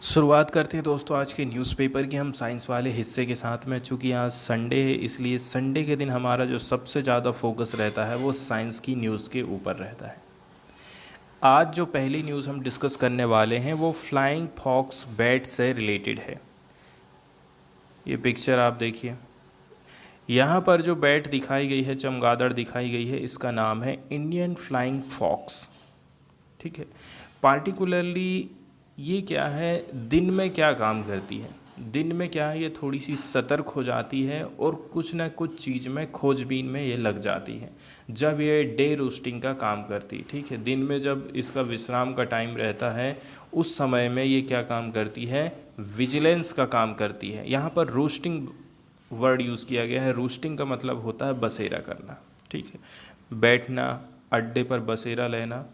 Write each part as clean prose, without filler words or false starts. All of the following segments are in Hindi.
शुरुआत करते हैं दोस्तों आज के न्यूज़पेपर की हम साइंस वाले हिस्से के साथ में। चूँकि आज संडे है इसलिए संडे के दिन हमारा जो सबसे ज़्यादा फोकस रहता है वो साइंस की न्यूज़ के ऊपर रहता है। आज जो पहली न्यूज़ हम डिस्कस करने वाले हैं वो फ्लाइंग फॉक्स बैट से रिलेटेड है। ये पिक्चर आप देखिए, यहाँ पर जो बैट दिखाई गई है, चमगादड़ दिखाई गई है, इसका नाम है इंडियन फ्लाइंग फॉक्स। ठीक है, पार्टिकुलरली ये क्या है, दिन में क्या काम करती है, दिन में क्या है, ये थोड़ी सी सतर्क हो जाती है और कुछ ना कुछ चीज़ में खोजबीन में ये लग जाती है जब ये डे रोस्टिंग का काम करती है। ठीक है, दिन में जब इसका विश्राम का टाइम रहता है उस समय में ये क्या काम करती है, विजिलेंस का काम करती है। यहाँ पर रोस्टिंग वर्ड यूज़ किया गया है। रोस्टिंग का मतलब होता है बसेरा करना। ठीक है, बैठना, अड्डे पर बसेरा लेना।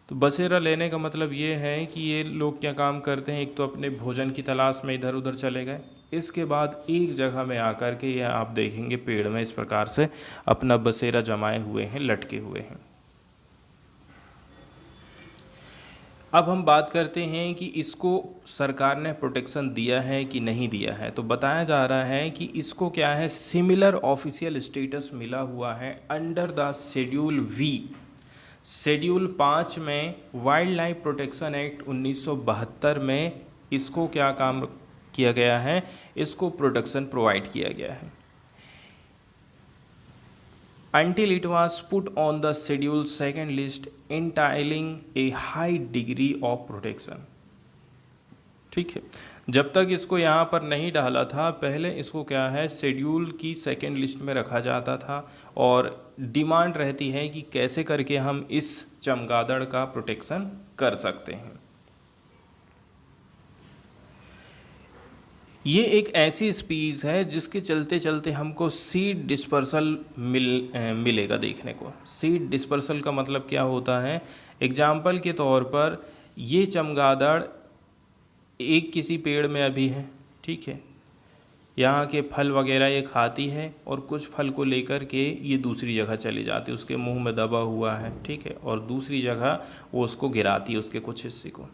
तो बसेरा लेने का मतलब ये है कि ये लोग क्या काम करते हैं, एक तो अपने भोजन की तलाश में इधर उधर चले गए, इसके बाद एक जगह में आकर के ये आप देखेंगे पेड़ में इस प्रकार से अपना बसेरा जमाए हुए हैं, लटके हुए हैं। अब हम बात करते हैं कि इसको सरकार ने प्रोटेक्शन दिया है कि नहीं दिया है। तो बताया जा रहा है कि इसको क्या है, सिमिलर ऑफिशियल स्टेटस मिला हुआ है under the schedule V. Schedule 5 में वाइल्ड लाइफ प्रोटेक्शन एक्ट 1972 में इसको क्या काम किया गया है, इसको प्रोटेक्शन प्रोवाइड किया गया है until it was put on the schedule second list entailing a high degree of protection। ठीक है, जब तक इसको यहाँ पर नहीं डाला था, पहले इसको क्या है, शेड्यूल की सेकेंड लिस्ट में रखा जाता था और डिमांड रहती है कि कैसे करके हम इस चमगादड़ का प्रोटेक्शन कर सकते हैं। ये एक ऐसी स्पीस है जिसके चलते चलते हमको सीड डिस्पर्सल मिलेगा देखने को। सीड डिस्पर्सल का मतलब क्या होता है, एग्जाम्पल के तौर पर ये चमगादड़ एक किसी पेड़ में अभी है, ठीक है, यहाँ के फल वगैरह ये खाती है और कुछ फल को लेकर के ये दूसरी जगह चली जाती है, उसके मुंह में दबा हुआ है, ठीक है, और दूसरी जगह वो उसको गिराती है उसके कुछ हिस्से को।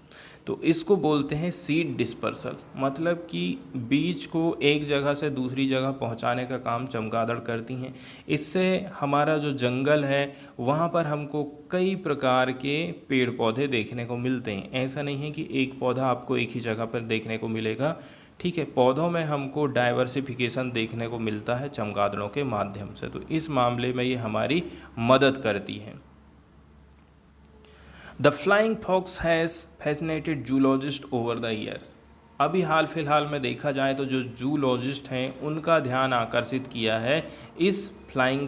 तो इसको बोलते हैं सीड डिस्पर्सल, मतलब कि बीज को एक जगह से दूसरी जगह पहुंचाने का काम चमगादड़ करती हैं। इससे हमारा जो जंगल है वहाँ पर हमको कई प्रकार के पेड़ पौधे देखने को मिलते हैं। ऐसा नहीं है कि एक पौधा आपको एक ही जगह पर देखने को मिलेगा। ठीक है, पौधों में हमको डाइवर्सिफिकेशन देखने को मिलता है चमगादड़ों के माध्यम से। तो इस मामले में ये हमारी मदद करती है। The flying fox has fascinated zoologist over the years. अभी हाल फिलहाल में देखा जाए तो जो जूलॉजिस्ट हैं उनका ध्यान आकर्षित किया है इस फ्लाइंग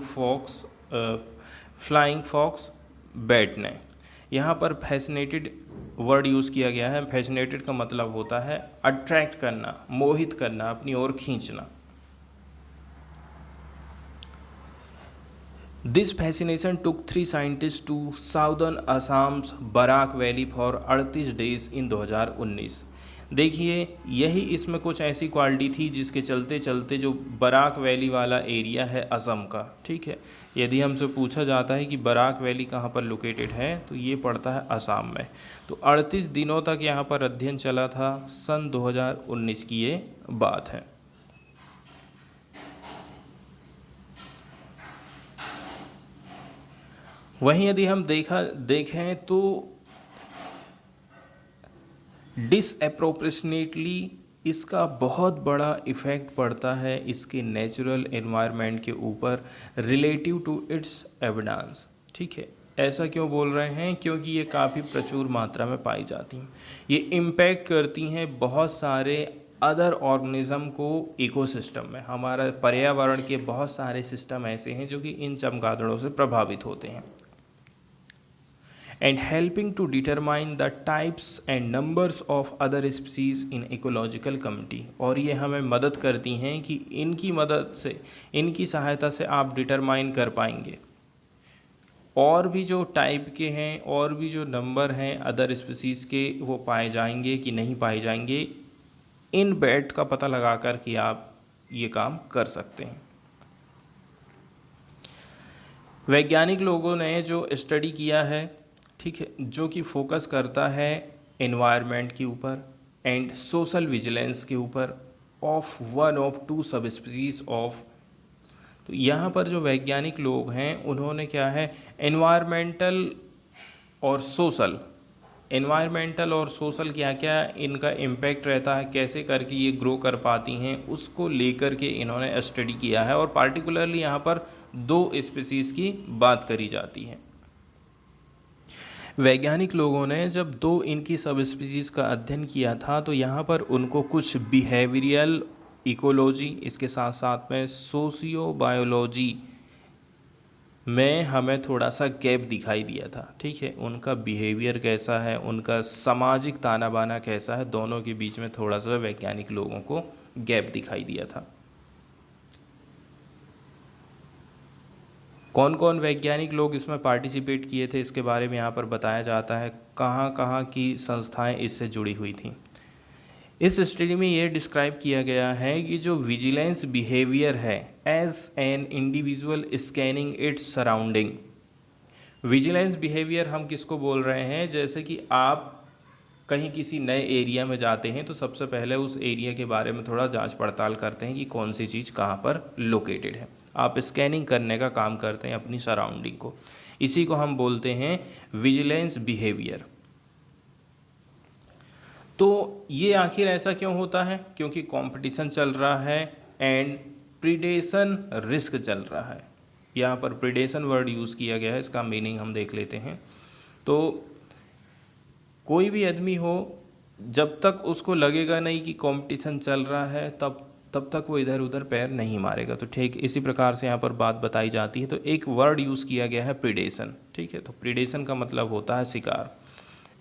फॉक्स बैट ने। यहाँ पर फैसिनेटेड वर्ड यूज़ किया गया है। फैसिनेटेड का मतलब होता है अट्रैक्ट करना, मोहित करना, अपनी ओर खींचना। This fascination took 3 scientist to southern Assam's Barak valley for 38 days in 2019। देखिए, यही इसमें कुछ ऐसी क्वालिटी थी जिसके चलते चलते जो बराक वैली वाला एरिया है असम का, ठीक है, यदि हमसे पूछा जाता है कि बराक वैली कहाँ पर लोकेटेड है तो ये पड़ता है असम में। तो 38 दिनों तक यहाँ पर अध्ययन चला था, सन 2019 की ये बात है। वहीं यदि हम देखें तो डिसएप्रोप्रिएटली इसका बहुत बड़ा इफ़ेक्ट पड़ता है इसके नेचुरल एनवायरनमेंट के ऊपर रिलेटिव टू इट्स एविडेंस। ठीक है, ऐसा क्यों बोल रहे हैं, क्योंकि ये काफ़ी प्रचुर मात्रा में पाई जाती हैं। ये इम्पैक्ट करती हैं बहुत सारे अदर ऑर्गेनिज्म को इकोसिस्टम में। हमारा पर्यावरण के बहुत सारे सिस्टम ऐसे हैं जो कि इन चमगादड़ों से प्रभावित होते हैं। and helping to determine the types and numbers of other species in ecological community। और ये हमें मदद करती हैं कि इनकी मदद से, इनकी सहायता से आप डिटरमाइन कर पाएंगे और भी जो टाइप के हैं और भी जो नंबर हैं अदर स्पीसीज़ के वो पाए जाएंगे कि नहीं पाए जाएंगे। इन बैट का पता लगा कर कि आप ये काम कर सकते हैं। वैज्ञानिक लोगों ने जो स्टडी किया है, ठीक है, जो कि फोकस करता है एनवायरनमेंट के ऊपर, एंड सोशल विजिलेंस के ऊपर of one of to sub species of. तो यहाँ पर जो वैज्ञानिक लोग हैं उन्होंने क्या है, एनवायरमेंटल और सोशल क्या क्या इनका इम्पैक्ट रहता है, कैसे करके ये ग्रो कर पाती हैं, उसको लेकर के इन्होंने स्टडी किया है। और पार्टिकुलरली यहाँ पर 2 स्पीसीज़ की बात करी जाती है। वैज्ञानिक लोगों ने जब 2 इनकी सब स्पीसीज़ का अध्ययन किया था तो यहाँ पर उनको कुछ बिहेवियरल इकोलॉजी, इसके साथ साथ में सोशियो बायोलॉजी में हमें थोड़ा सा गैप दिखाई दिया था। ठीक है, उनका बिहेवियर कैसा है, उनका सामाजिक ताना बाना कैसा है, दोनों के बीच में थोड़ा सा वैज्ञानिक लोगों को गैप दिखाई दिया था। कौन कौन वैज्ञानिक लोग इसमें पार्टिसिपेट किए थे इसके बारे में यहाँ पर बताया जाता है, कहाँ कहाँ की संस्थाएं इससे जुड़ी हुई थी। इस स्टडी में ये डिस्क्राइब किया गया है कि जो विजिलेंस बिहेवियर है as an individual scanning its surrounding. Vigilance behaviour हम किसको बोल रहे हैं, जैसे कि आप कहीं किसी नए एरिया में जाते हैं तो सबसे पहले उस एरिया के बारे में थोड़ा जांच पड़ताल करते हैं कि कौन सी चीज़ कहाँ पर लोकेटेड है। आप स्कैनिंग करने का काम करते हैं अपनी सराउंडिंग को, इसी को हम बोलते हैं विजिलेंस बिहेवियर। तो ये आखिर ऐसा क्यों होता है, क्योंकि कंपटीशन चल रहा है एंड प्रीडेशन रिस्क चल रहा है। यहाँ पर प्रीडेशन वर्ड यूज़ किया गया है, इसका मीनिंग हम देख लेते हैं। तो कोई भी आदमी हो, जब तक उसको लगेगा नहीं कि कंपटीशन चल रहा है तब तक वो इधर उधर पैर नहीं मारेगा। तो ठीक इसी प्रकार से यहाँ पर बात बताई जाती है। तो एक वर्ड यूज़ किया गया है प्रीडेशन। ठीक है, तो प्रीडेशन का मतलब होता है शिकार।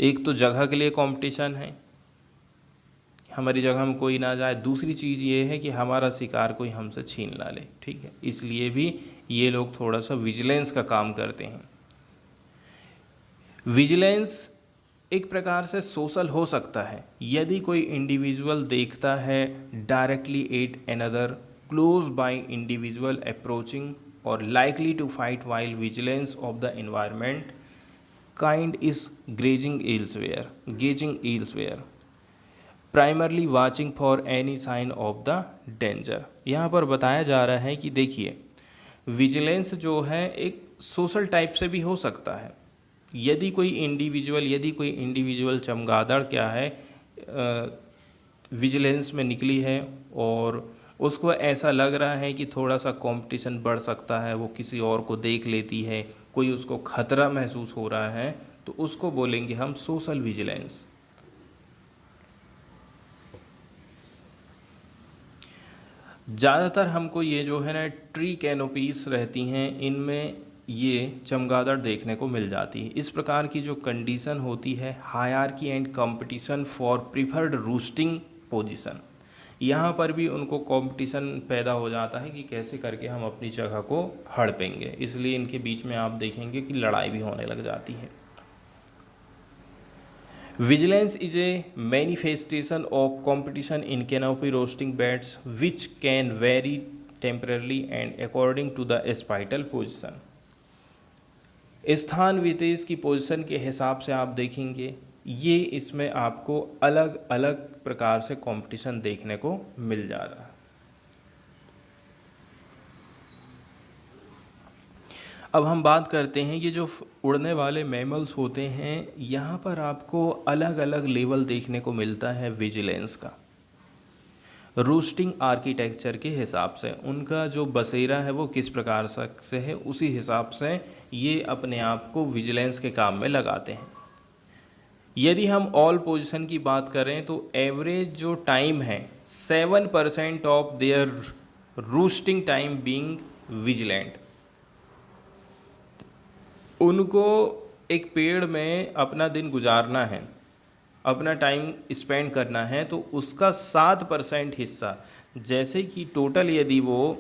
एक तो जगह के लिए कंपटीशन है, हमारी जगह में कोई ना जाए। दूसरी चीज़ ये है कि हमारा शिकार कोई हमसे छीन ना ले। ठीक है, इसलिए भी ये लोग थोड़ा सा विजिलेंस का काम करते हैं। विजिलेंस एक प्रकार से सोशल हो सकता है। यदि कोई इंडिविजुअल देखता है directly at another close by individual approaching और likely to fight while vigilance of the environment kind is gazing elsewhere primarily watching for any sign of the danger. यहाँ पर बताया जा रहा है कि देखिए, विजिलेंस जो है एक सोशल टाइप से भी हो सकता है। यदि कोई इंडिविजुअल चमगादड़ क्या है विजिलेंस में निकली है और उसको ऐसा लग रहा है कि थोड़ा सा कंपटीशन बढ़ सकता है, वो किसी और को देख लेती है, कोई उसको खतरा महसूस हो रहा है, तो उसको बोलेंगे हम सोशल विजिलेंस। ज़्यादातर हमको ये जो है ना ट्री कैनोपीज रहती हैं, इनमें ये चमगादड़ देखने को मिल जाती है। इस प्रकार की जो कंडीशन होती है, hierarchy and competition for preferred रूस्टिंग position, यहाँ पर भी उनको कंपटीशन पैदा हो जाता है कि कैसे करके हम अपनी जगह को हड़पेंगे। इसलिए इनके बीच में आप देखेंगे कि लड़ाई भी होने लग जाती है। Vigilance is a manifestation of competition in canopy roasting beds which can vary temporarily and according to the spital position। स्थान विशेष की पोजीशन के हिसाब से आप देखेंगे ये इसमें आपको अलग अलग प्रकार से कंपटीशन देखने को मिल जा रहा है। अब हम बात करते हैं ये जो उड़ने वाले मैमल्स होते हैं, यहाँ पर आपको अलग अलग लेवल देखने को मिलता है विजिलेंस का। रूस्टिंग आर्किटेक्चर के हिसाब से उनका जो बसेरा है वो किस प्रकार से है, उसी हिसाब से ये अपने आप को विजिलेंस के काम में लगाते हैं। यदि हम ऑल पोजीशन की बात करें तो एवरेज जो टाइम है 7% of their रूस्टिंग time being vigilant. उनको एक पेड़ में अपना दिन गुजारना है, अपना टाइम स्पेंड करना है, तो उसका 7% हिस्सा, जैसे कि टोटल यदि वो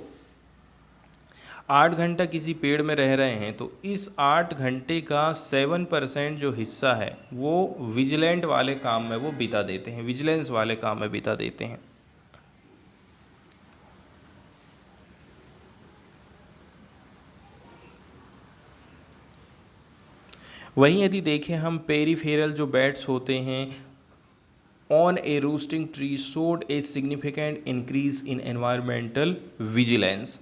8 घंटा किसी पेड़ में रह रहे हैं तो इस 8 घंटे का 7% जो हिस्सा है वो विजिलेंट वाले काम में वो बिता देते हैं, विजिलेंस वाले काम में बिता देते हैं। वहीं यदि देखें हम पेरीफेरल जो बैट्स होते हैं on A roasting tree showed a significant increase in environmental vigilance.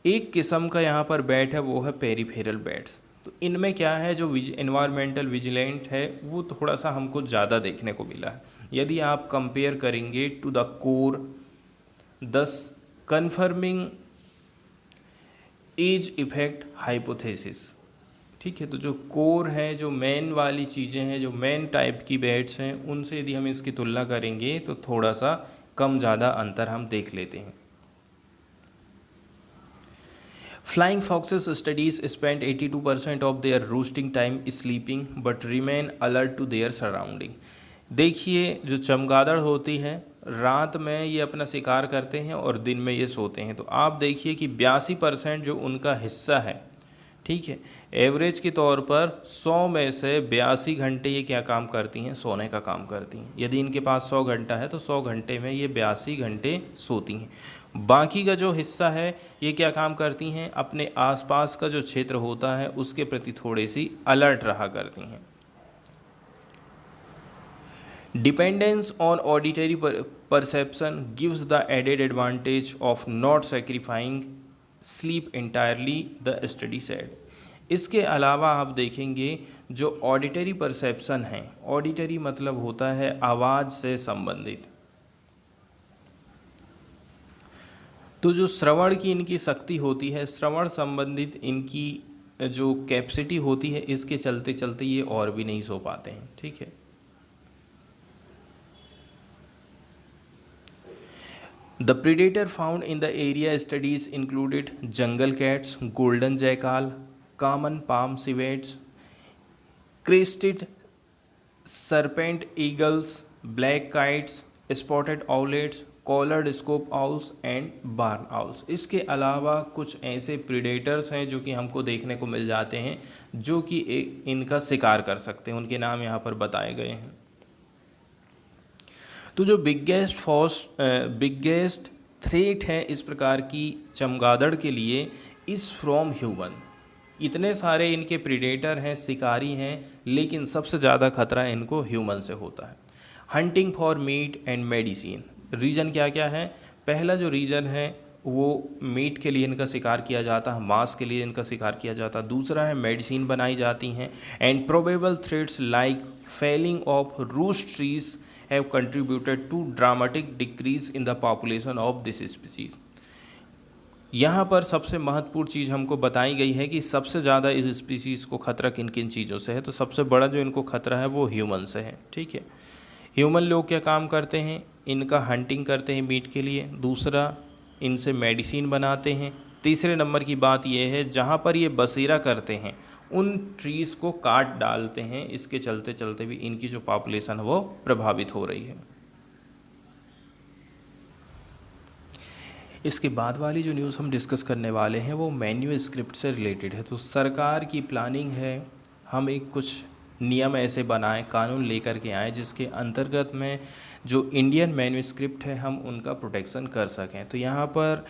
एक किस्म का यहाँ पर बैट है वो है पेरीफेरल बैट्स। तो इनमें क्या है, जो एनवायरमेंटल विजिलेंट है वो थोड़ा सा हमको ज़्यादा देखने को मिला है। यदि आप कंपेयर करेंगे टू द कोर दस कन्फर्मिंग एज इफेक्ट हाइपोथेसिस। ठीक है, तो जो कोर है, जो मेन वाली चीज़ें हैं, जो मेन टाइप की बैट्स हैं, उनसे यदि हम इसकी तुलना करेंगे तो थोड़ा सा कम ज़्यादा अंतर हम देख लेते हैं। Flying foxes studies spend 82% of their roosting time sleeping but remain alert to their surrounding। देखिए, जो चमगादड़ होती है रात में ये अपना शिकार करते हैं और दिन में ये सोते हैं। तो आप देखिए कि 82% जो उनका हिस्सा है, ठीक है, एवरेज के तौर पर 100 में से 82 घंटे ये क्या काम करती हैं, सोने का काम करती हैं। यदि इनके पास 100 घंटा है तो 100 घंटे में ये 82 घंटे सोती हैं। बाकी का जो हिस्सा है ये क्या काम करती हैं, अपने आसपास का जो क्षेत्र होता है उसके प्रति थोड़ी सी अलर्ट रहा करती हैं। Dependence on auditory perception gives the added advantage of not sacrificing sleep entirely, the study said. इसके अलावा आप देखेंगे जो ऑडिटरी परसेप्शन है, ऑडिटरी मतलब होता है आवाज़ से संबंधित, तो जो श्रवण की इनकी शक्ति होती है, श्रवण संबंधित इनकी जो कैपेसिटी होती है, इसके चलते चलते ये और भी नहीं सो पाते हैं। ठीक है, the predator found in the area studies included jungle cats, golden jackal, common palm civets, crested serpent eagles, black kites, spotted owlets, collared scope owls and barn owls. इसके अलावा कुछ ऐसे प्रीडेटर्स हैं जो कि हमको देखने को मिल जाते हैं जो कि इनका शिकार कर सकते हैं, उनके नाम यहाँ पर बताए गए हैं। तो जो बिगेस्ट थ्रेट है इस प्रकार की चमगादड़ के लिए इज़ फ्रॉम ह्यूमन। इतने सारे इनके प्रीडेटर हैं, शिकारी हैं, लेकिन सबसे ज़्यादा खतरा इनको ह्यूमन से होता है। Hunting for meet and medicine, reason क्या क्या है? पहला जो रीज़न है वो मीट के लिए इनका शिकार किया जाता है, मांस के लिए इनका शिकार किया जाता है। दूसरा है मेडिसिन बनाई जाती हैं। And probable threats like felling of roost trees have contributed to dramatic decrease in the population of this species. यहाँ पर सबसे महत्वपूर्ण चीज़ हमको बताई गई है कि सबसे ज़्यादा इस स्पीसीज़ को खतरा किन किन चीज़ों से है। तो सबसे बड़ा जो इनको खतरा है वो ह्यूमन से है। ठीक है, ह्यूमन लोग क्या काम करते हैं, इनका हंटिंग करते हैं मीट के लिए। दूसरा, इनसे मेडिसिन बनाते हैं। तीसरे नंबर की बात यह है जहाँ पर ये बसेरा करते हैं उन ट्रीज़ को काट डालते हैं। इसके चलते चलते भी इनकी जो पॉपुलेशन है वो प्रभावित हो रही है। इसके बाद वाली जो न्यूज़ हम डिस्कस करने वाले हैं वो मैन्यूस्क्रिप्ट से रिलेटेड है। तो सरकार की प्लानिंग है हम एक कुछ नियम ऐसे बनाएं, कानून लेकर के आएँ जिसके अंतर्गत में जो इंडियन मैन्यूस्क्रिप्ट है हम उनका प्रोटेक्शन कर सकें। तो यहाँ पर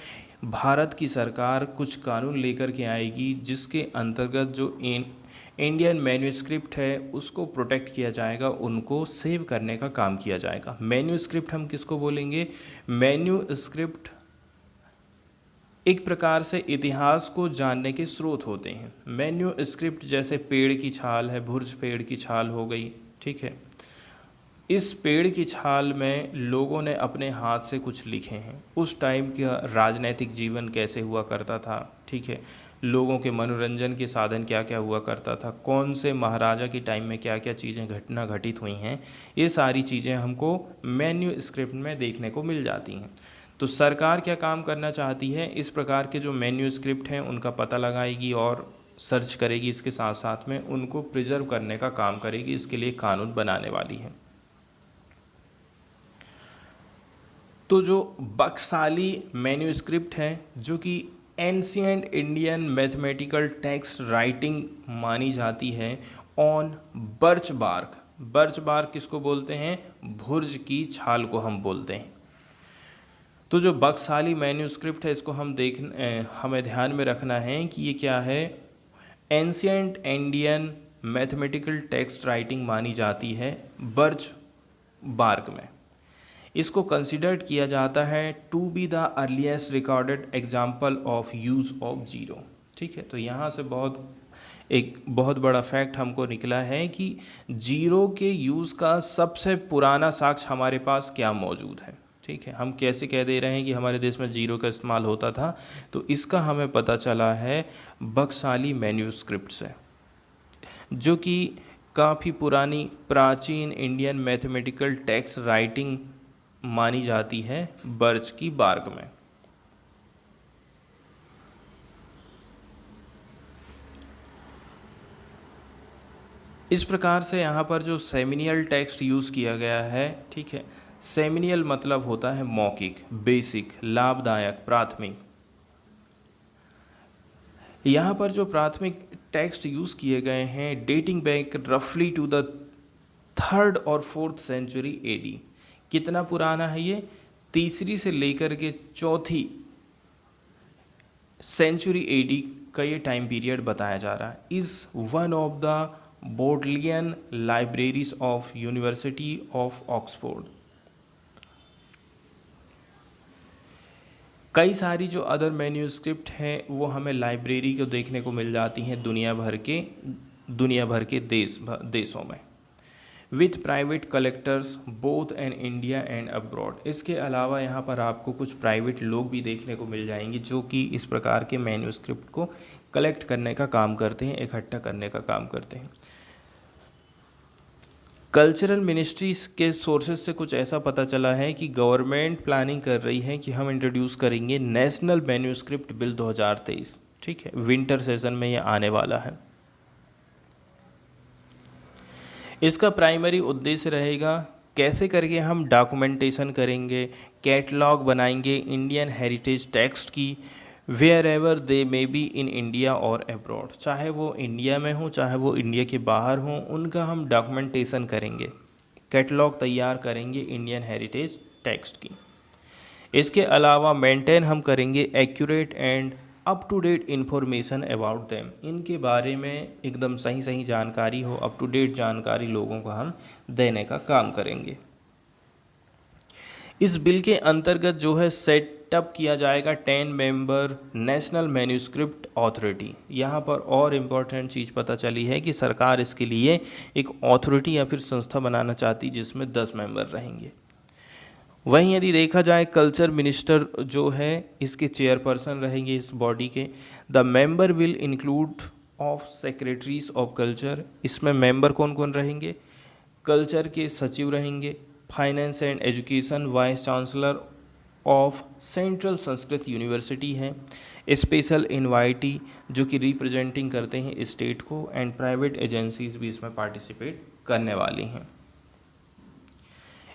भारत की सरकार कुछ कानून लेकर के आएगी जिसके अंतर्गत जो इंडियन मैन्यूस्क्रिप्ट है उसको प्रोटेक्ट किया जाएगा, उनको सेव करने का काम किया जाएगा। मैन्यूस्क्रिप्ट हम किसको बोलेंगे? मैन्यूस्क्रिप्ट एक प्रकार से इतिहास को जानने के स्रोत होते हैं। मैन्यूस्क्रिप्ट जैसे पेड़ की छाल है, भुर्ज पेड़ की छाल हो गई। ठीक है, इस पेड़ की छाल में लोगों ने अपने हाथ से कुछ लिखे हैं। उस टाइम का राजनीतिक जीवन कैसे हुआ करता था, ठीक है, लोगों के मनोरंजन के साधन क्या क्या हुआ करता था, कौन से महाराजा के टाइम में क्या क्या चीज़ें घटना घटित हुई हैं, ये सारी चीज़ें हमको मैन्यूस्क्रिप्ट में देखने को मिल जाती हैं। तो सरकार क्या काम करना चाहती है, इस प्रकार के जो मैन्यूस्क्रिप्ट हैं उनका पता लगाएगी और सर्च करेगी, इसके साथ साथ में उनको प्रिजर्व करने का काम करेगी। इसके लिए कानून बनाने वाली है। तो जो बक्साली मैन्यूस्क्रिप्ट है जो कि ancient Indian mathematical text writing मानी जाती है on birch bark. Birch bark किसको बोलते हैं? भुर्ज की छाल को हम बोलते हैं। तो जो बक्साली मैन्यूस्क्रिप्ट है इसको हमें ध्यान में रखना है कि ये क्या है, ancient Indian mathematical text writing मानी जाती है बर्च बार्क में। इसको कंसिडर्ड किया जाता है to be the earliest recorded example of use of zero. ठीक है, तो यहाँ से एक बहुत बड़ा फैक्ट हमको निकला है कि जीरो के यूज़ का सबसे पुराना साक्ष्य हमारे पास क्या मौजूद है। ठीक है, हम कैसे कह दे रहे हैं कि हमारे देश में जीरो का इस्तेमाल होता था, तो इसका हमें पता चला है बक्साली मैन्यूस्क्रिप्ट से, जो कि काफ़ी पुरानी प्राचीन इंडियन मैथमेटिकल टेक्स्ट राइटिंग मानी जाती है बर्च की बार्क में। इस प्रकार से यहाँ पर जो सेमिनियल टेक्स्ट यूज़ किया गया है, ठीक है, सेमिनियल मतलब होता है मौखिक, बेसिक, लाभदायक, प्राथमिक। यहाँ पर जो प्राथमिक टेक्स्ट यूज़ किए गए हैं डेटिंग बैक रफली टू द 3rd और 4th सेंचुरी AD। कितना पुराना है ये? 3री से लेकर के 4थी सेंचुरी AD का ये टाइम पीरियड बताया जा रहा है। Is one of the Bodleian libraries of university of Oxford. कई सारी जो अदर मैन्यूस्क्रिप्ट हैं वो हमें लाइब्रेरी को देखने को मिल जाती हैं दुनिया भर के देशों में, with private collectors both in India and abroad. इसके अलावा यहाँ पर आपको कुछ प्राइवेट लोग भी देखने को मिल जाएंगे जो कि इस प्रकार के मैन्यूस्क्रिप्ट को कलेक्ट करने का काम करते हैं, इकट्ठा करने का काम करते हैं। कल्चरल मिनिस्ट्रीज के सोर्सेज से कुछ ऐसा पता चला है कि गवर्नमेंट प्लानिंग कर रही है कि हम इंट्रोड्यूस करेंगे नेशनल मैन्यूस्क्रिप्ट बिल 2023। ठीक है, विंटर सेशन में ये आने वाला है। इसका प्राइमरी उद्देश्य रहेगा कैसे करके हम डॉक्यूमेंटेशन करेंगे, कैटलॉग बनाएंगे इंडियन हेरिटेज टेक्स्ट की, wherever they may be in India और अब्रॉड, चाहे वो इंडिया में हो चाहे वो इंडिया के बाहर हो, उनका हम डॉक्यूमेंटेशन करेंगे, कैटलॉग तैयार करेंगे इंडियन हेरिटेज टेक्स्ट की। इसके अलावा मेंटेन हम करेंगे accurate and up to date information about them, इनके बारे में एकदम सही जानकारी हो, अप टू डेट जानकारी लोगों को हम देने का काम करेंगे। इस बिल के अंतर्गत जो है सेटअप किया जाएगा 10 मेंबर नेशनल मैन्यूस्क्रिप्ट अथॉरिटी। यहाँ पर और इम्पॉर्टेंट चीज़ पता चली है कि सरकार इसके लिए एक अथॉरिटी या फिर संस्था बनाना चाहती जिसमें 10 मेंबर रहेंगे। वहीं यदि देखा जाए कल्चर मिनिस्टर जो है इसके चेयरपर्सन रहेंगे इस बॉडी के। The member will include of secretaries of culture. इसमें मेंबर कौन कौन रहेंगे? कल्चर के सचिव रहेंगे, finance and education vice chancellor of central Sanskrit university है, स्पेशल इनवाइटी जो कि रिप्रेजेंटिंग करते हैं स्टेट को, एंड प्राइवेट एजेंसीज भी इसमें पार्टिसिपेट करने वाली हैं।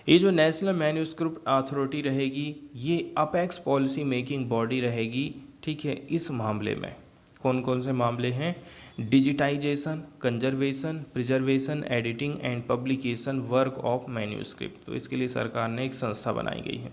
ये जो नेशनल मैन्यूस्क्रिप्ट अथॉरिटी रहेगी ये अपेक्स पॉलिसी मेकिंग बॉडी रहेगी। ठीक है, इस मामले में कौन कौन से मामले हैं? Digitization, conservation, preservation, editing and publication work of manuscript. तो इसके लिए सरकार ने एक संस्था बनाई गई है।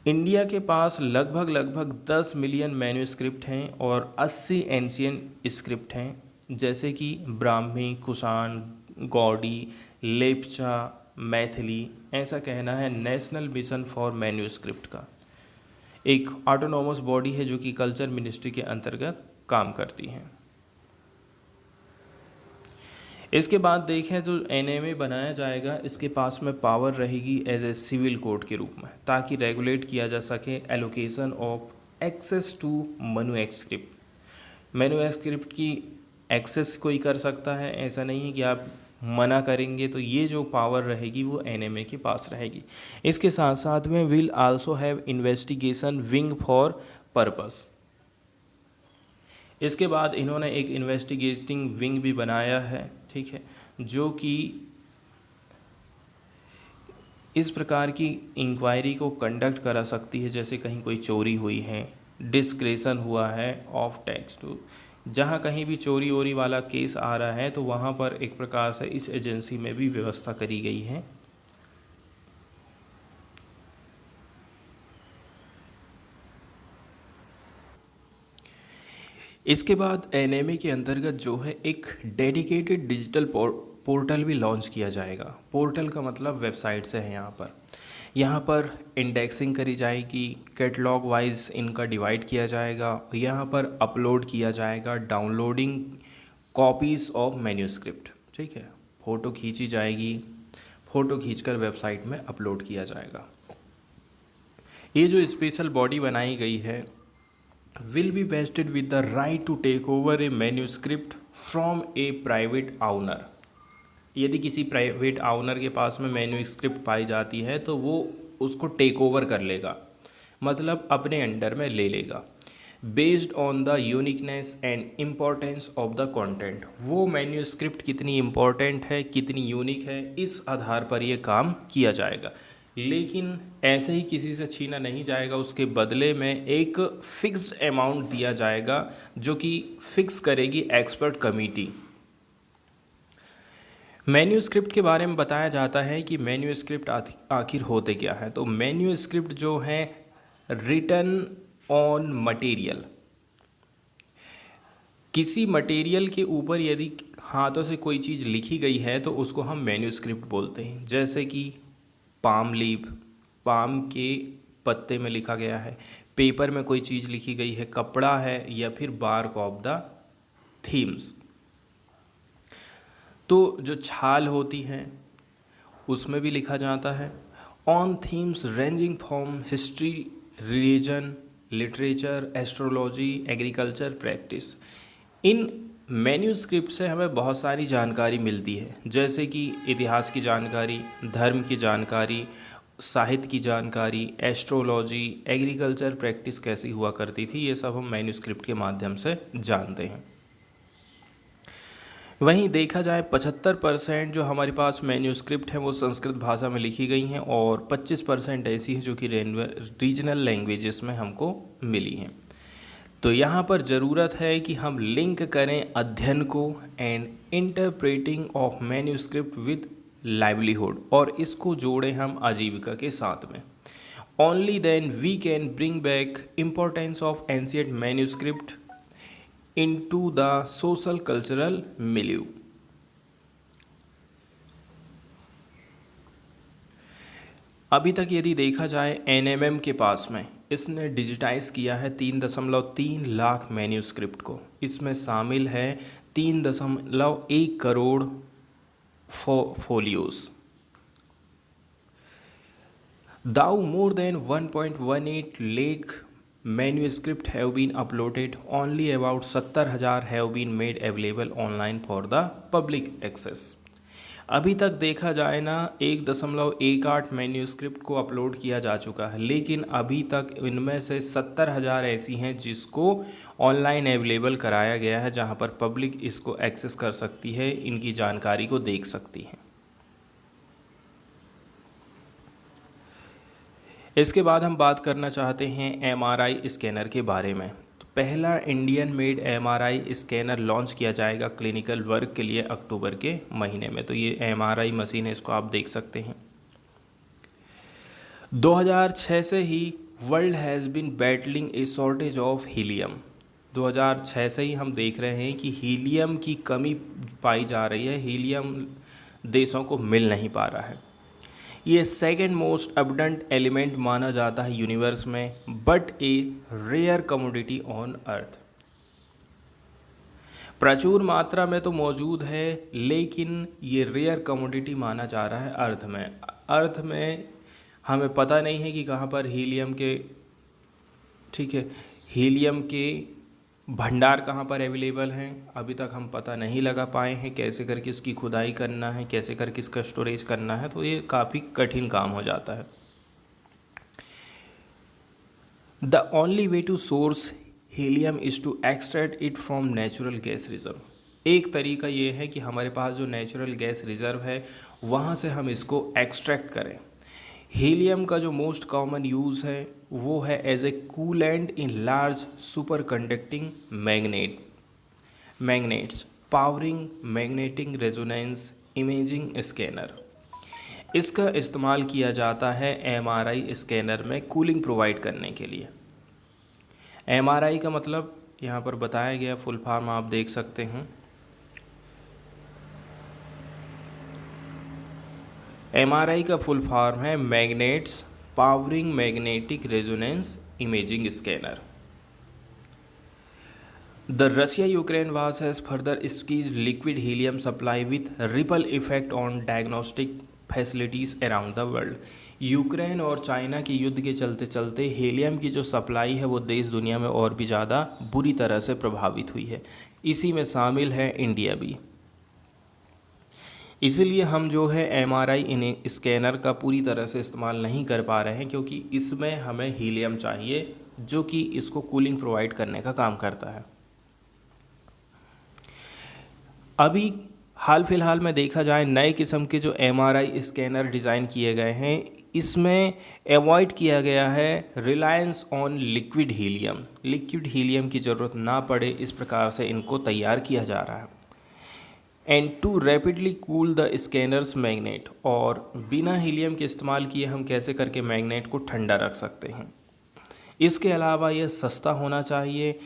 इंडिया के पास लगभग 10 मिलियन मैन्यूस्क्रिप्ट हैं और 80 एंशियंट स्क्रिप्ट हैं, जैसे कि ब्राह्मी, कुषाण, गौड़ी, लेप्चा, मैथिली। ऐसा कहना है नेशनल मिशन फॉर मैन्यूस्क्रिप्ट का। एक ऑटोनोमस बॉडी है जो कि कल्चर मिनिस्ट्री के अंतर्गत काम करती है। इसके बाद देखें तो एनएमए बनाया जाएगा, इसके पास में पावर रहेगी एज ए सिविल कोर्ट के रूप में, ताकि रेगुलेट किया जा सके allocation of access to manuscript. Manuscript की एक्सेस कोई कर सकता है, ऐसा नहीं है कि आप मना करेंगे, तो ये जो पावर रहेगी वो एनएमए के पास रहेगी। इसके साथ साथ में will also have investigation wing for purpose. इसके बाद इन्होंने एक इन्वेस्टिगेटिंग विंग भी बनाया है, ठीक है, जो कि इस प्रकार की इंक्वायरी को कंडक्ट करा सकती है, जैसे कहीं कोई चोरी हुई है, डिस्क्रेशन हुआ है ऑफ टैक्स, तो जहाँ कहीं भी चोरी वोरी वाला केस आ रहा है तो वहाँ पर एक प्रकार से इस एजेंसी में भी व्यवस्था करी गई है। इसके बाद एनएमए के अंतर्गत जो है एक डेडिकेटेड डिजिटल पोर्टल भी लॉन्च किया जाएगा। पोर्टल का मतलब वेबसाइट से है। यहाँ पर इंडेक्सिंग करी जाएगी, कैटलॉग वाइज इनका डिवाइड किया जाएगा, यहाँ पर अपलोड किया जाएगा डाउनलोडिंग कॉपीज़ ऑफ मैन्यूस्क्रिप्ट। ठीक है, फ़ोटो खींची जाएगी, फ़ोटो खींचकर वेबसाइट में अपलोड किया जाएगा। ये जो स्पेशल बॉडी बनाई गई है will be vested with the right to take over a manuscript from a private owner. यदि किसी प्राइवेट ऑनर के पास में मैन्यूस्क्रिप्ट पाई जाती है तो वो उसको टेक ओवर कर लेगा, मतलब अपने अंडर में ले लेगा। Based on the uniqueness and importance of the content, वो मैन्यूस्क्रिप्ट कितनी इम्पोर्टेंट है, कितनी यूनिक है, इस आधार पर ये काम किया जाएगा। लेकिन ऐसे ही किसी से छीना नहीं जाएगा, उसके बदले में एक फिक्स्ड अमाउंट दिया जाएगा जो कि फिक्स करेगी एक्सपर्ट कमेटी। मैन्यूस्क्रिप्ट के बारे में बताया जाता है कि मैन्यूस्क्रिप्ट आखिर होते क्या है। तो मैन्यूस्क्रिप्ट जो है रिटन ऑन मटेरियल, किसी मटेरियल के ऊपर यदि हाथों से कोई चीज़ लिखी गई है तो उसको हम मैन्यूस्क्रिप्ट बोलते हैं। जैसे कि पाम लीफ, पाम के पत्ते में लिखा गया है, पेपर में कोई चीज़ लिखी गई है, कपड़ा है, या फिर बार्क ऑफ द थीम्स। तो जो छाल होती है उसमें भी लिखा जाता है। On themes ranging from history, religion, literature, astrology, agriculture, practice. In manuscript से हमें बहुत सारी जानकारी मिलती है, जैसे कि इतिहास की जानकारी, धर्म की जानकारी, साहित्य की जानकारी, एस्ट्रोलॉजी, एग्रीकल्चर प्रैक्टिस कैसी हुआ करती थी, ये सब हम मैन्यूस्क्रिप्ट के माध्यम से जानते हैं। वहीं देखा जाए 75% जो हमारे पास मैन्यूस्क्रिप्ट हैं वो संस्कृत भाषा में लिखी गई हैं और 25% ऐसी हैं जो कि रीजनल लैंग्वेजेस में हमको मिली हैं। तो यहाँ पर ज़रूरत है कि हम लिंक करें अध्ययन को and interpreting of manuscript with livelihood, और इसको जोड़ें हम आजीविका के साथ में। Only then we can bring back importance of ancient manuscript into the social cultural milieu। अभी तक यदि देखा जाए NMM के पास में इसने डिजिटाइज किया है 3.3 लाख मैन्यूस्क्रिप्ट को। इसमें शामिल है 3.1 crore folios. Though more than 1.18 lakh manuscript have been uploaded, only about 70,000 have been made available online for the public access। अभी तक देखा जाए ना 1.18 मैन्यूस्क्रिप्ट को अपलोड किया जा चुका है, लेकिन अभी तक इनमें से 70,000 ऐसी हैं जिसको ऑनलाइन अवेलेबल कराया गया है, जहां पर पब्लिक इसको एक्सेस कर सकती है, इनकी जानकारी को देख सकती है। इसके बाद हम बात करना चाहते हैं MRI स्कैनर के बारे में। तो पहला Indian made MRI scanner launch किया जाएगा क्लिनिकल वर्क के लिए अक्टूबर के महीने में। तो ये MRI मशीन है, इसको आप देख सकते हैं। 2006 से ही world has been battling a shortage of helium. 2006 से ही हम देख रहे हैं कि हीलियम की कमी पाई जा रही है, हीलियम देशों को मिल नहीं पा रहा है। ये सेकेंड मोस्ट अबंडेंट एलिमेंट माना जाता है यूनिवर्स में, but a rare commodity on earth. प्रचुर मात्रा में तो मौजूद है, लेकिन ये रेयर कमोडिटी माना जा रहा है अर्थ में। अर्थ में हमें पता नहीं है कि कहाँ पर हीलियम के, ठीक है, हीलियम के भंडार कहाँ पर अवेलेबल हैं, अभी तक हम पता नहीं लगा पाए हैं। कैसे करके इसकी खुदाई करना है, कैसे करके इसका स्टोरेज करना है, तो ये काफ़ी कठिन काम हो जाता है। The only way to source helium is to extract it from natural gas reserve. एक तरीका ये है कि हमारे पास जो नेचुरल गैस रिजर्व है वहाँ से हम इसको एक्सट्रैक्ट करें। हीलियम का जो मोस्ट कॉमन यूज़ है वो है as a coolant in large super conducting magnets powering magnetic resonance imaging scanner. इसका इस्तेमाल किया जाता है MRI स्कैनर में कूलिंग प्रोवाइड करने के लिए। MRI का मतलब यहाँ पर बताया गया, फुल फॉर्म आप देख सकते हैं। एमआरआई का फुल फॉर्म है magnets powering magnetic resonance imaging scanner. The Russia Ukraine war has further squeezed liquid helium supply with ripple effect on diagnostic facilities around the world. Ukraine और चाइना के युद्ध के चलते चलते हीलियम की जो सप्लाई है वो देश दुनिया में और भी ज़्यादा बुरी तरह से प्रभावित हुई है। इसी में शामिल है इंडिया भी। इसीलिए हम जो है एमआरआई स्कैनर का पूरी तरह से इस्तेमाल नहीं कर पा रहे हैं, क्योंकि इसमें हमें हीलियम चाहिए जो कि इसको कूलिंग प्रोवाइड करने का काम करता है। अभी हाल फिलहाल में देखा जाए नए किस्म के जो एमआरआई स्कैनर डिज़ाइन किए गए हैं, इसमें अवॉइड किया गया है reliance on liquid helium. Liquid helium की ज़रूरत ना पड़े इस प्रकार से इनको तैयार किया जा रहा है। And to rapidly cool the scanners magnet, और बिना हीलियम के इस्तेमाल किए हम कैसे करके मैग्नेट को ठंडा रख सकते हैं। इसके अलावा यह सस्ता होना चाहिए।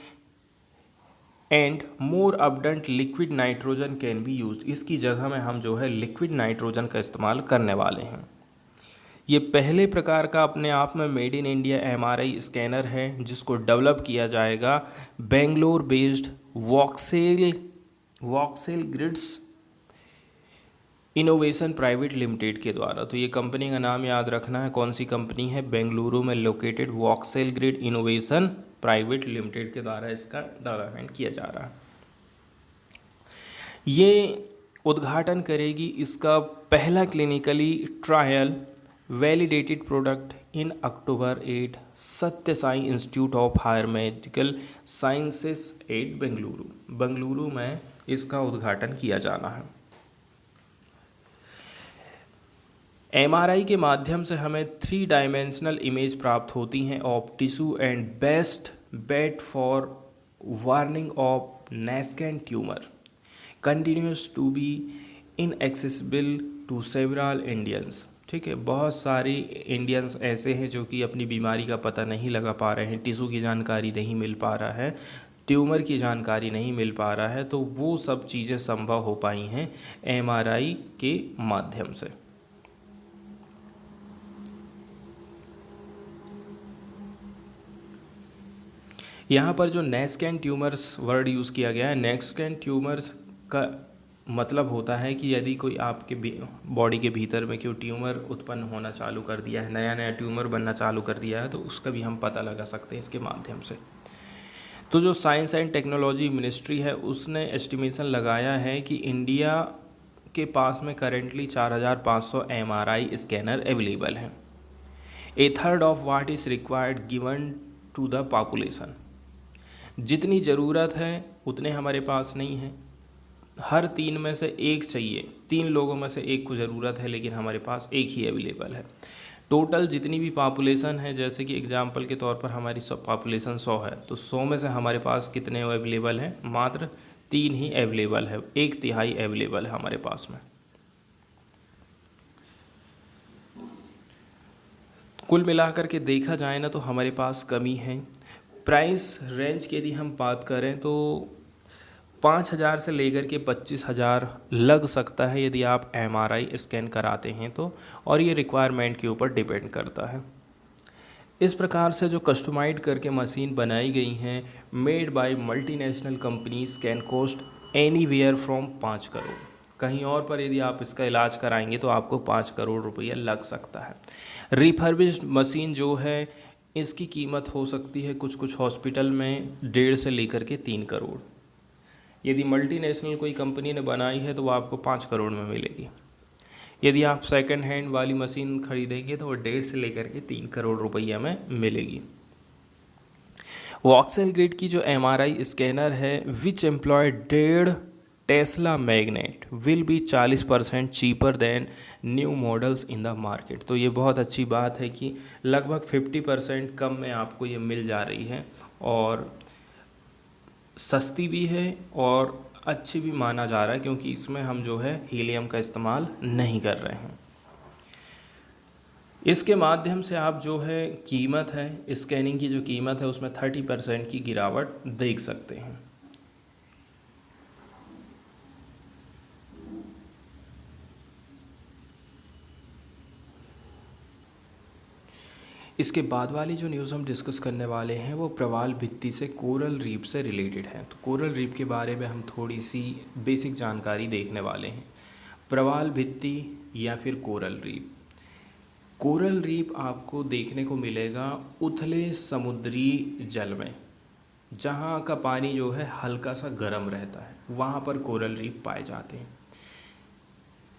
And more abundant liquid nitrogen can be use, इसकी जगह में हम जो है लिक्विड नाइट्रोजन का इस्तेमाल करने वाले हैं। ये पहले प्रकार का अपने आप में made in India MRI scanner है जिसको डेवलप किया जाएगा Bangalore based voxel grids innovation private limited के द्वारा। तो ये कंपनी का नाम याद रखना है, कौन सी कंपनी है, बेंगलुरु में located voxel grid innovation private limited के द्वारा इसका डेवलपमेंट किया जा रहा है। ये उद्घाटन करेगी इसका पहला clinically trial validated product in October 8 Sathya Sai institute of higher medical sciences at Bengaluru में इसका उद्घाटन किया जाना है। एमआरआई के माध्यम से हमें 3 डायमेंशनल इमेज प्राप्त होती हैं of tissue and best bet for warning of nascent tumour continues to be inaccessible to several Indians. ठीक है, बहुत सारी इंडियंस ऐसे हैं जो कि अपनी बीमारी का पता नहीं लगा पा रहे हैं, टिश्यू की जानकारी नहीं मिल पा रहा है, ट्यूमर की जानकारी नहीं मिल पा रहा है, तो वो सब चीज़ें संभव हो पाई हैं एमआरआई के माध्यम से। यहाँ पर जो नेस्केंट ट्यूमर्स वर्ड यूज़ किया गया है, नेस्केंट ट्यूमर्स का मतलब होता है कि यदि कोई आपके बॉडी के भीतर में कोई ट्यूमर उत्पन्न होना चालू कर दिया है, नया नया ट्यूमर बनना चालू कर दिया है, तो उसका भी हम पता लगा सकते हैं इसके माध्यम से। तो जो साइंस एंड टेक्नोलॉजी मिनिस्ट्री है उसने एस्टिमेशन लगाया है कि इंडिया के पास में करेंटली 4500 एमआरआई स्कैनर अवेलेबल हैं। A third of what is required given to the population. जितनी ज़रूरत है उतने हमारे पास नहीं है, हर 3 में से 1 चाहिए, 3 लोगों में से 1 को ज़रूरत है, लेकिन हमारे पास 1 ही अवेलेबल है। टोटल जितनी भी पॉपुलेशन है, जैसे कि एग्जांपल के तौर पर हमारी पॉपुलेशन 100 है, तो 100 में से हमारे पास कितने अवेलेबल हैं, मात्र 3 ही अवेलेबल है, 1/3 अवेलेबल है हमारे पास में। कुल मिलाकर के देखा जाए ना तो हमारे पास कमी है। प्राइस रेंज की यदि हम बात करें तो 5,000 से लेकर के 25,000 लग सकता है यदि आप एमआरआई स्कैन कराते हैं तो, और ये रिक्वायरमेंट के ऊपर डिपेंड करता है। इस प्रकार से जो कस्टमाइज करके मशीन बनाई गई हैं made by multinational companies can cost anywhere from 5 crore. कहीं और पर यदि आप इसका इलाज कराएंगे तो आपको 5 करोड़ रुपया लग सकता है। रिफर्बिश्ड मशीन जो है इसकी कीमत हो सकती है कुछ हॉस्पिटल में 1.5 से लेकर के 3 करोड़। यदि मल्टीनेशनल कोई कंपनी ने बनाई है तो वो आपको 5 करोड़ में मिलेगी। यदि आप सेकंड हैंड वाली मशीन खरीदेंगे तो वो 1.5 से लेकर के 3 करोड़ रुपया में मिलेगी। वॉक्सेल ग्रिड की जो एमआरआई स्कैनर है which employ 1.5 tesla magnet will be 40% cheaper than new models in the market. तो ये बहुत अच्छी बात है कि लगभग 50% कम में आपको ये मिल जा रही है और सस्ती भी है और अच्छी भी माना जा रहा है, क्योंकि इसमें हम जो है हीलियम का इस्तेमाल नहीं कर रहे हैं। इसके माध्यम से आप जो है कीमत है, स्कैनिंग की जो कीमत है उसमें 30% की गिरावट देख सकते हैं। इसके बाद वाली जो न्यूज़ हम डिस्कस करने वाले हैं वो प्रवाल भित्ति से कोरल रीफ से रिलेटेड है। तो कोरल रीफ के बारे में हम थोड़ी सी बेसिक जानकारी देखने वाले हैं। प्रवाल भित्ति या फिर कोरल रीफ। कोरल रीफ आपको देखने को मिलेगा उथले समुद्री जल में, जहाँ का पानी जो है हल्का सा गर्म रहता है, वहाँ पर कोरल रीफ पाए जाते हैं।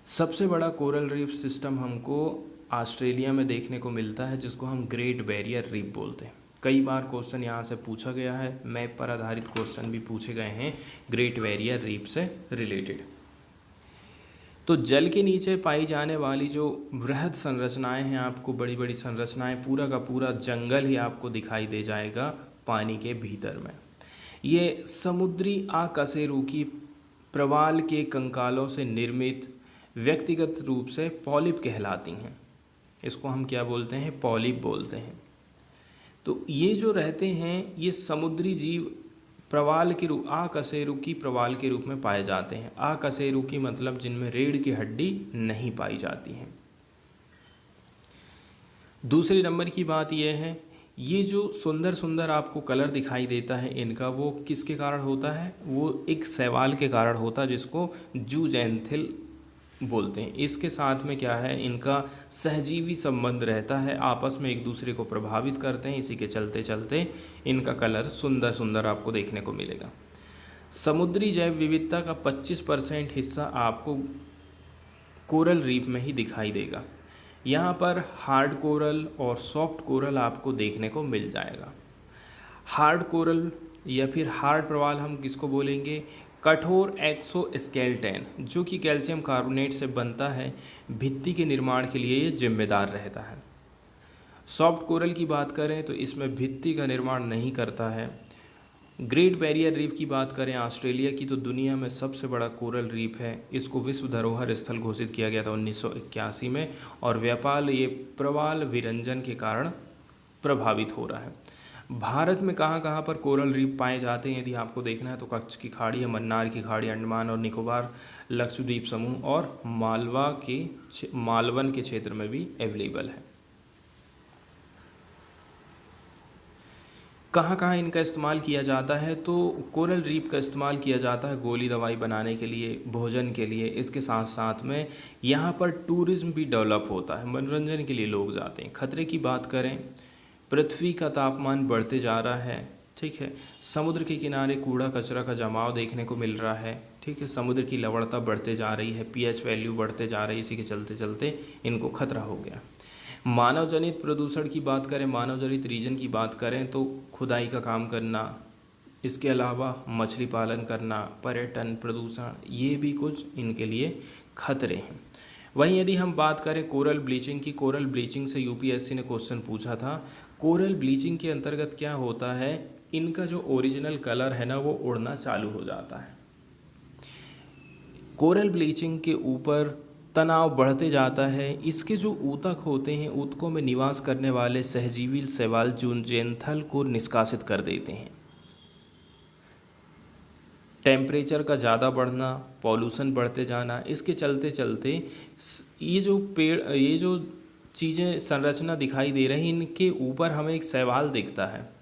सबसे बड़ा कोरल रीफ सिस्टम हमको ऑस्ट्रेलिया में देखने को मिलता है, जिसको हम ग्रेट बैरियर रीफ बोलते हैं। कई बार क्वेश्चन यहाँ से पूछा गया है, मैप पर आधारित क्वेश्चन भी पूछे गए हैं ग्रेट बैरियर रीफ से रिलेटेड। तो जल के नीचे पाई जाने वाली जो बृहद संरचनाएं हैं, आपको बड़ी बड़ी संरचनाएं, पूरा का पूरा जंगल ही आपको दिखाई दे जाएगा पानी के भीतर में। ये समुद्री आकशेरुकी प्रवाल के कंकालों से निर्मित व्यक्तिगत रूप से पॉलिप कहलाती हैं। इसको हम क्या बोलते हैं? पॉलिप बोलते हैं। तो ये जो रहते हैं ये समुद्री जीव प्रवाल के रूप, आकशेरुकी प्रवाल के रूप में पाए जाते हैं। आकशेरुकी मतलब जिनमें रीढ़ की हड्डी नहीं पाई जाती है। दूसरे नंबर की बात यह है, ये जो सुंदर सुंदर आपको कलर दिखाई देता है इनका, वो किसके कारण होता है? वो एक शैवाल के कारण होता है, जिसको जूजेंथिल बोलते हैं। इसके साथ में क्या है, इनका सहजीवी संबंध रहता है, आपस में एक दूसरे को प्रभावित करते हैं। इसी के चलते चलते इनका कलर सुंदर सुंदर आपको देखने को मिलेगा। समुद्री जैव विविधता का 25% हिस्सा आपको कोरल रीफ में ही दिखाई देगा। यहाँ पर हार्ड कोरल और सॉफ्ट कोरल आपको देखने को मिल जाएगा। हार्ड कोरल या फिर हार्ड प्रवाल हम किसको बोलेंगे? कठोर एक्सोस्केलेटन, जो कि कैल्शियम कार्बोनेट से बनता है, भित्ति के निर्माण के लिए ये जिम्मेदार रहता है। सॉफ्ट कोरल की बात करें तो इसमें भित्ति का निर्माण नहीं करता है। ग्रेट बैरियर रीफ की बात करें ऑस्ट्रेलिया की, तो दुनिया में सबसे बड़ा कोरल रीफ है। इसको विश्व धरोहर स्थल घोषित किया गया था 1981 में, और व्यापार ये प्रवाल विरंजन के कारण प्रभावित हो रहा है। भारत में कहाँ कहाँ पर कोरल रीफ पाए जाते हैं यदि आपको देखना है तो कच्छ की खाड़ी है, मन्नार की खाड़ी, अंडमान और निकोबार, लक्षद्वीप समूह और मालवन के क्षेत्र में भी अवेलेबल है। कहाँ कहाँ इनका इस्तेमाल किया जाता है? तो कोरल रीफ का इस्तेमाल किया जाता है गोली दवाई बनाने के लिए, भोजन के लिए। इसके साथ साथ में यहाँ पर टूरिज्म भी डेवलप होता है, मनोरंजन के लिए लोग जाते हैं। खतरे की बात करें, पृथ्वी का तापमान बढ़ते जा रहा है, ठीक है। समुद्र के किनारे कूड़ा कचरा का जमाव देखने को मिल रहा है, ठीक है। समुद्र की लवणता बढ़ते जा रही है, पीएच वैल्यू बढ़ते जा रही है। इसी के चलते चलते इनको खतरा हो गया। मानव जनित प्रदूषण की बात करें, मानव जनित रीजन की बात करें तो खुदाई का काम करना, इसके अलावा मछली पालन करना, पर्यटन, प्रदूषण, ये भी कुछ इनके लिए खतरे हैं। वहीं यदि हम बात करें कोरल ब्लीचिंग की, कोरल ब्लीचिंग से यूपीएससी ने क्वेश्चन पूछा था। कोरल ब्लीचिंग के अंतर्गत क्या होता है, इनका जो ओरिजिनल कलर है ना वो उड़ना चालू हो जाता है। कोरल ब्लीचिंग के ऊपर तनाव बढ़ते जाता है। इसके जो ऊतक होते हैं, ऊतकों में निवास करने वाले सहजीवी शैवाल जूजेंथल को निष्कासित कर देते हैं। टेम्परेचर का ज़्यादा बढ़ना, पॉल्यूशन बढ़ते जाना, इसके चलते चलते ये जो चीज़ें संरचना दिखाई दे रही, इनके ऊपर हमें एक शैवाल दिखता है।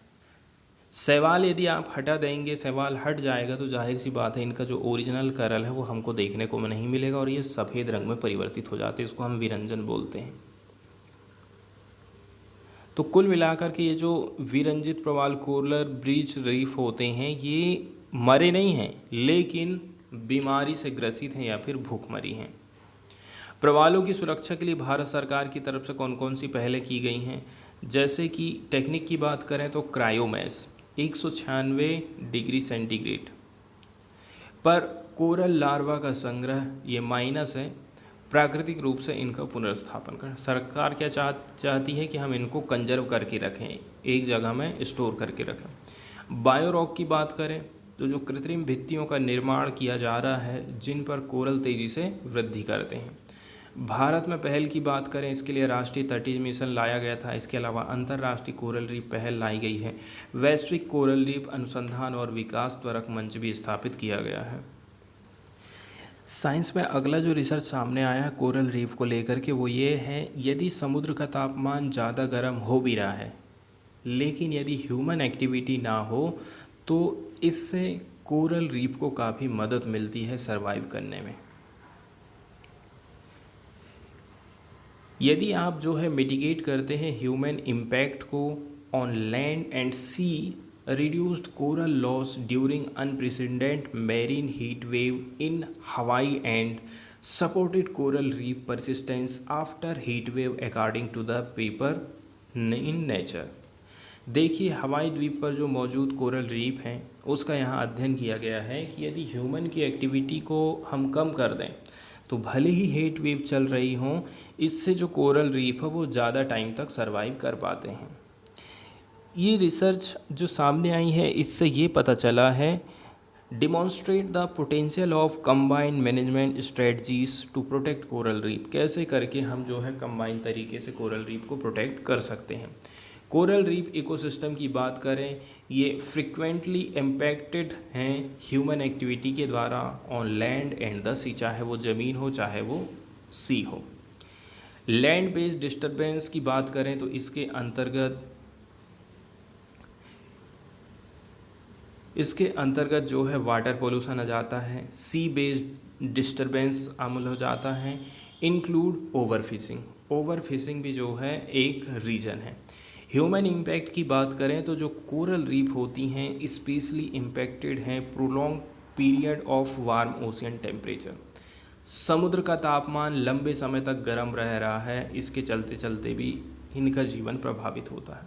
शैवाल यदि आप हटा देंगे, शैवाल हट जाएगा तो जाहिर सी बात है इनका जो ओरिजिनल कलर है वो हमको देखने को नहीं मिलेगा और ये सफ़ेद रंग में परिवर्तित हो जाते हैं। इसको हम विरंजन बोलते हैं। तो कुल मिलाकर के ये जो विरंजित प्रवाल कोरल ब्रीच रीफ होते हैं ये मरे नहीं हैं, लेकिन बीमारी से ग्रसित हैं या फिर भूखमरी हैं। प्रवालों की सुरक्षा के लिए भारत सरकार की तरफ से कौन कौन सी पहलें की गई हैं? जैसे कि टेक्निक की बात करें तो क्रायोमैस 196 डिग्री सेंटीग्रेड पर कोरल लार्वा का संग्रह, ये माइनस है, प्राकृतिक रूप से इनका पुनर्स्थापन करें। सरकार क्या चाहती है कि हम इनको कंजर्व करके रखें, एक जगह में स्टोर करके रखें। बायोरॉक की बात करें तो जो कृत्रिम भित्तियों का निर्माण किया जा रहा है जिन पर कोरल तेज़ी से वृद्धि करते हैं। भारत में पहल की बात करें, इसके लिए राष्ट्रीय तटीय मिशन लाया गया था। इसके अलावा अंतर्राष्ट्रीय कोरल रीफ पहल लाई गई है। वैश्विक कोरल रीफ अनुसंधान और विकास त्वरक मंच भी स्थापित किया गया है। साइंस में अगला जो रिसर्च सामने आया है कोरल रीफ को लेकर के, वो ये है, यदि समुद्र का तापमान ज़्यादा गर्म हो भी रहा है, लेकिन यदि ह्यूमन एक्टिविटी ना हो तो इससे कोरल रीफ को काफ़ी मदद मिलती है सरवाइव करने में। यदि आप जो है मिटिगेट करते हैं ह्यूमन इम्पैक्ट को on land and sea, reduced coral loss during unprecedented marine heat wave in Hawaii and supported coral reef persistence after heat wave according to the paper in Nature। देखिए, हवाई द्वीप पर जो मौजूद कोरल रीफ हैं उसका यहाँ अध्ययन किया गया है कि यदि ह्यूमन की एक्टिविटी को हम कम कर दें तो भले ही हीट वेव चल रही हों, इससे जो कोरल रीफ है वो ज़्यादा टाइम तक सरवाइव कर पाते हैं। ये रिसर्च जो सामने आई है इससे ये पता चला है, demonstrate the potential of combined management strategies to protect coral reef. कैसे करके हम जो है कंबाइंड तरीके से कोरल रीफ को प्रोटेक्ट कर सकते हैं। कोरल रीफ इकोसिस्टम की बात करें, ये फ्रिक्वेंटली इम्पैक्टेड हैं ह्यूमन एक्टिविटी के द्वारा ऑन लैंड एंड द सी, चाहे वो ज़मीन हो चाहे वो सी हो। लैंड बेस्ड डिस्टर्बेंस की बात करें तो इसके अंतर्गत जो है वाटर पोल्यूशन आ जाता है, सी बेस्ड डिस्टरबेंस अमल हो जाता है, इंक्लूड ओवरफिशिंग। ओवरफिशिंग भी जो है एक रीजन है। ह्यूमन इम्पैक्ट की बात करें तो जो कोरल रीफ होती हैं स्पेशली इम्पैक्टेड हैं prolong period of warm ocean temperature. समुद्र का तापमान लंबे समय तक गर्म रह रहा है, इसके चलते चलते भी इनका जीवन प्रभावित होता है।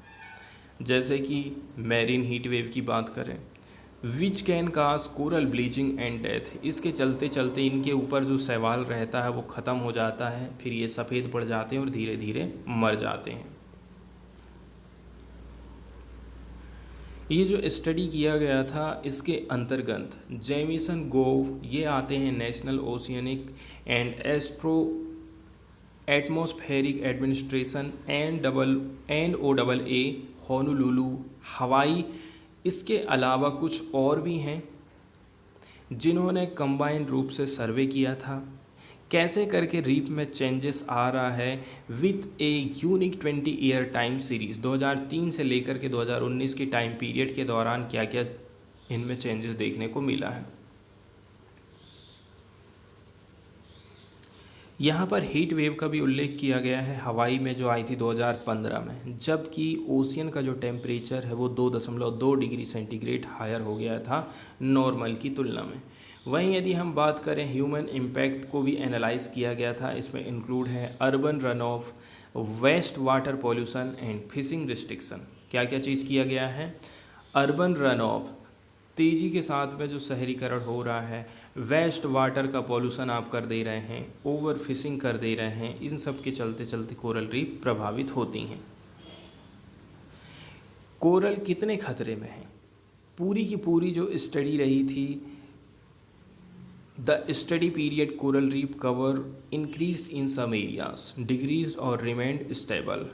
जैसे कि मैरीन हीट वेव की बात करें, which can cause coral bleaching and death. इसके चलते चलते इनके ऊपर जो शैवाल रहता है वो ख़त्म हो जाता है, फिर ये सफ़ेद पड़ जाते हैं और धीरे धीरे मर जाते हैं। ये जो स्टडी किया गया था इसके अंतर्गत जेमिसन गोव ये आते हैं national oceanic and atmospheric administration NOAA Honolulu हवाई। इसके अलावा कुछ और भी हैं जिन्होंने कंबाइंड रूप से सर्वे किया था कैसे करके रीफ में चेंजेस आ रहा है with a unique 20 year time series. 2003 से लेकर के 2019 के टाइम पीरियड के दौरान क्या क्या इनमें चेंजेस देखने को मिला है। यहाँ पर हीट वेव का भी उल्लेख किया गया है हवाई में जो आई थी 2015 में, जबकि ओशियन का जो टेम्परेचर है वो 2.2 डिग्री सेंटीग्रेड हायर हो गया था नॉर्मल की तुलना में। वहीं यदि हम बात करें ह्यूमन इम्पैक्ट को भी एनालाइज किया गया था, इसमें इंक्लूड है urban run off, waste water pollution and fishing restriction. क्या क्या चीज़ किया गया है, अर्बन रन ऑफ तेज़ी के साथ में जो शहरीकरण हो रहा है, वेस्ट वाटर का पॉल्यूशन आप कर दे रहे हैं, ओवर फिशिंग कर दे रहे हैं, इन सब के चलते चलते कोरल रीफ प्रभावित होती हैं। कोरल कितने खतरे में हैं, पूरी की पूरी जो स्टडी रही थी, the study period coral reef cover increase in some areas degrees और रिमेंड स्टेबल।